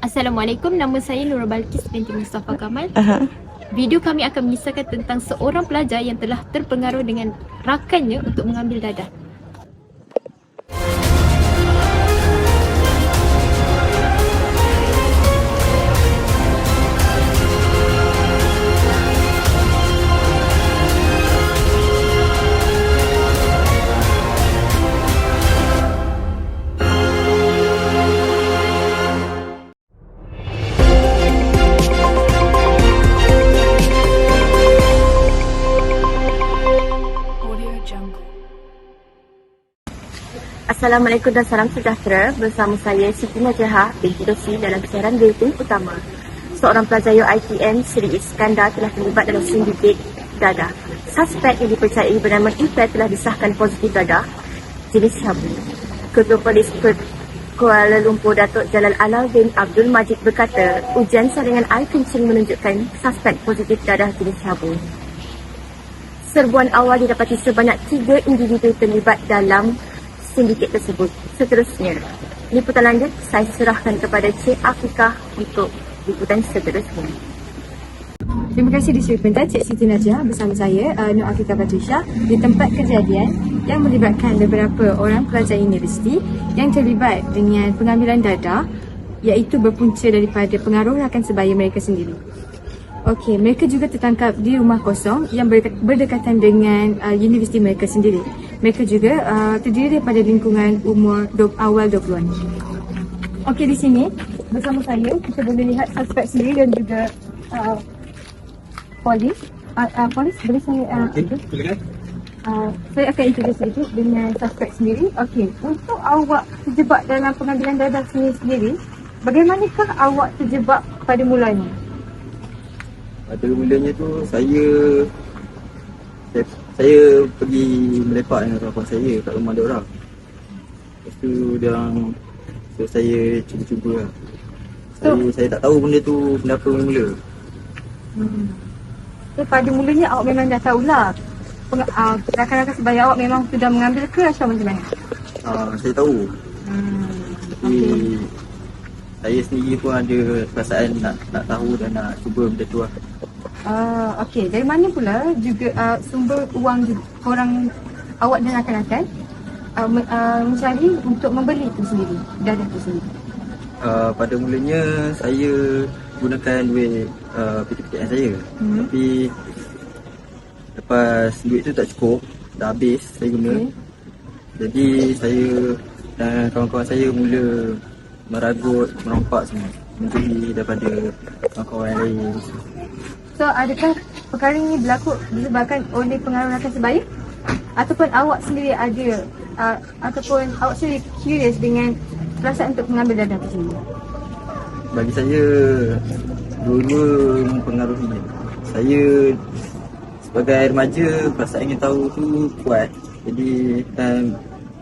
Assalamualaikum, nama saya Nurul Balkis binti Mustafa Kamal. Video kami akan mengisahkan tentang seorang pelajar yang telah terpengaruh dengan rakannya untuk mengambil dadah. Assalamualaikum dan salam sejahtera. Bersama saya Siti Najahah binti Dosi dalam siaran Bulletin Utama. Seorang pelajar UiTM Sri Iskandar telah terlibat dalam sindiket dadah. Suspek yang dipercayai bernama Ifat telah disahkan positif dadah jenis sabu. Ketua Polis Kuala Lumpur Datuk Jalal Alal bin Abdul Majid berkata, ujian saringan air kencing menunjukkan suspek positif dadah jenis sabu. Serbuan awal didapati sebanyak 3 individu terlibat dalam sindiket tersebut. Seterusnya, liputan lanjut saya serahkan kepada Cik Afifah untuk liputan seterusnya. Terima kasih di Pentas Cik Siti Najah bersama saya Nur Afifah Batrisha di tempat kejadian yang melibatkan beberapa orang pelajar universiti yang terlibat dengan pengambilan dadah, iaitu berpunca daripada pengaruh rakan sebaya mereka sendiri. Okey, mereka juga tertangkap di rumah kosong yang berdekatan dengan universiti mereka sendiri. Mereka juga terdiri daripada lingkungan umur awal 20-an. Okey, di sini bersama saya kita boleh lihat suspek sendiri dan juga polis. Polis, boleh saya Silakan. saya akan introduce sedikit dengan suspek sendiri. Okey, untuk awak terjebak dalam pengambilan dadah sendiri, bagaimanakah awak terjebak pada mulanya? Pada mulanya tu saya pergi melepak dengan kawan saya kat rumah dia orang. Lepas tu dia orang suruh saya cuba-cuba lah. Saya tak tahu benda tu benda apa mula. So, pada mulanya awak memang dah tahulah rakan-rakan sebaya awak memang sudah mengambil ke atau macam mana? Saya tahu. Tapi saya sendiri pun ada perasaan nak tahu dan nak cuba benda tu lah. Okey, dari mana pula juga sumber wang korang awak dan rakan-rakan mencari untuk membeli itu sendiri, dadah itu sendiri? Pada mulanya saya gunakan duit PTPTN saya. Tapi lepas duit tu tak cukup, dah habis saya guna. Jadi saya dan kawan-kawan saya mula meragut, merompak semua, mencuri daripada kawan-kawan yang lain. So, adakah perkara ini berlaku disebabkan oleh pengaruh rakan sebaya? Ataupun awak sendiri ada ataupun awak sendiri curious dengan perasaan untuk mengambil dadah itu sendiri? Bagi saya, dua-dua mempengaruhi. Saya sebagai remaja, perasaan ingin tahu tu kuat. Jadi dan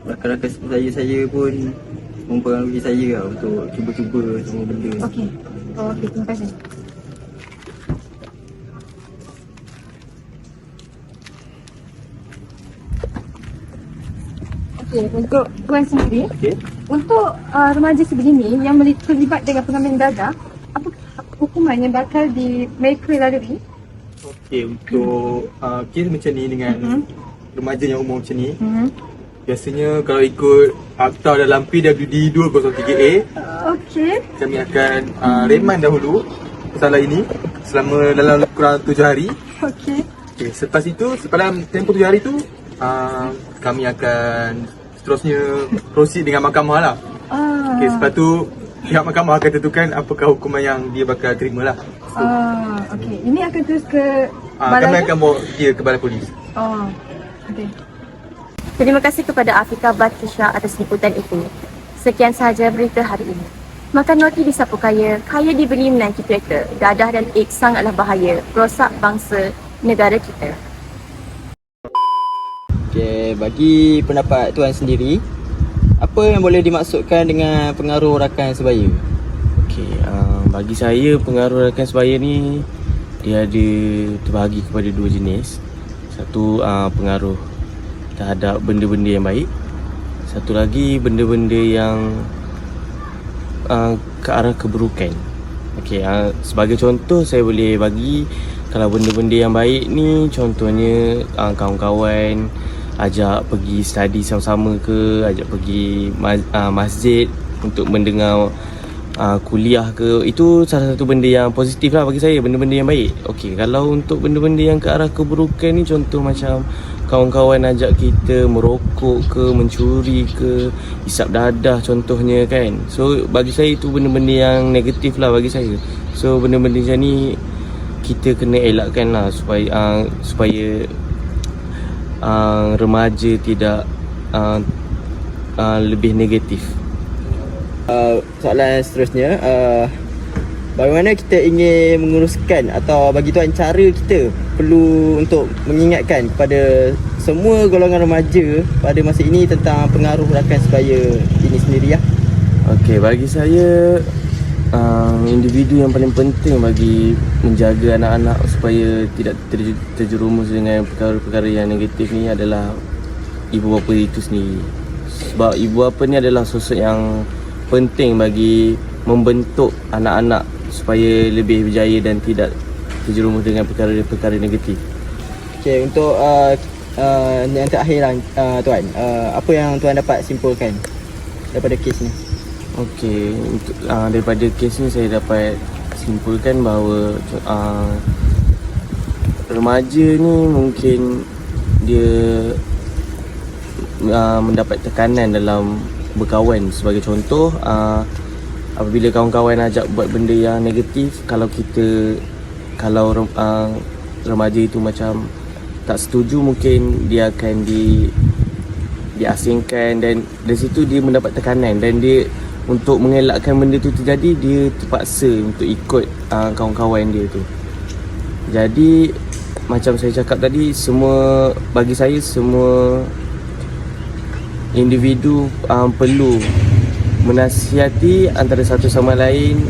rakan-rakan saya pun mempengaruhi saya lah untuk cuba-cuba semua benda. Okey, terima kasih. Okey, untuk tuan sendiri, untuk remaja sebegini yang terlibat dengan pengambilan dadah, apa hukuman yang bakal mereka lalui? Okey, untuk kes macam ni dengan remaja yang umur macam ni, biasanya kalau ikut Akta dalam PWD 203A, kami akan reman dahulu masalah ini selama dalam kurang 7 hari. Okey, selepas itu, dalam tempoh 7 hari tu, kami akan seterusnya proceed dengan mahkamah lah. Okey, selepas tu pihak mahkamah akan tentukan apakah hukuman yang dia bakal terima lah. Okey, ini akan terus ke Kami akan bawa dia ke balai polis. Okey. Terima kasih kepada Afifah Batrisha atas liputan itu. Sekian sahaja berita hari ini. Makan roti disapu kaya, kaya dibeli menaiki kereta. Dadah dan AIDS sangatlah bahaya, rosak bangsa negara kita. Okay, bagi pendapat tuan sendiri, apa yang boleh dimaksudkan dengan pengaruh rakan sebaya? Okey, bagi saya pengaruh rakan sebaya ni dia ada terbahagi kepada dua jenis. Satu pengaruh terhadap benda-benda yang baik. Satu lagi benda-benda yang ke arah keburukan. Okey, sebagai contoh saya boleh bagi, kalau benda-benda yang baik ni contohnya kawan-kawan ajak pergi study sama-sama ke, ajak pergi masjid untuk mendengar kuliah ke, itu salah satu benda yang positif lah bagi saya, benda-benda yang baik. Okey, kalau untuk benda-benda yang ke arah keburukan ni, contoh macam kawan-kawan ajak kita merokok ke, mencuri ke, isap dadah contohnya kan. So bagi saya itu benda-benda yang negatif lah bagi saya. So benda-benda macam ni kita kena elakkan lah supaya remaja tidak lebih negatif. Soalan seterusnya, bagaimana kita ingin menguruskan atau bagi tuan cara kita perlu untuk mengingatkan kepada semua golongan remaja pada masa ini tentang pengaruh rakan sebaya ini sendiri ya? Okey, bagi saya individu yang paling penting bagi menjaga anak-anak supaya tidak terjerumus dengan perkara-perkara yang negatif ni adalah ibu bapa itu sendiri. Sebab ibu bapa ni adalah sosok yang penting bagi membentuk anak-anak supaya lebih berjaya dan tidak terjerumus dengan perkara-perkara negatif. Okey, untuk yang terakhir lah, tuan, apa yang tuan dapat simpulkan daripada kes ni? Okey, untuk daripada kes ni saya dapat simpulkan bahawa remaja ni mungkin dia mendapat tekanan dalam berkawan. Sebagai contoh, apabila kawan-kawan ajak buat benda yang negatif, kalau remaja itu macam tak setuju, mungkin dia akan diasingkan, dan dari situ dia mendapat tekanan, dan dia untuk mengelakkan benda tu terjadi, dia terpaksa untuk ikut kawan-kawan dia tu. Jadi macam saya cakap tadi, bagi saya semua individu perlu menasihati antara satu sama lain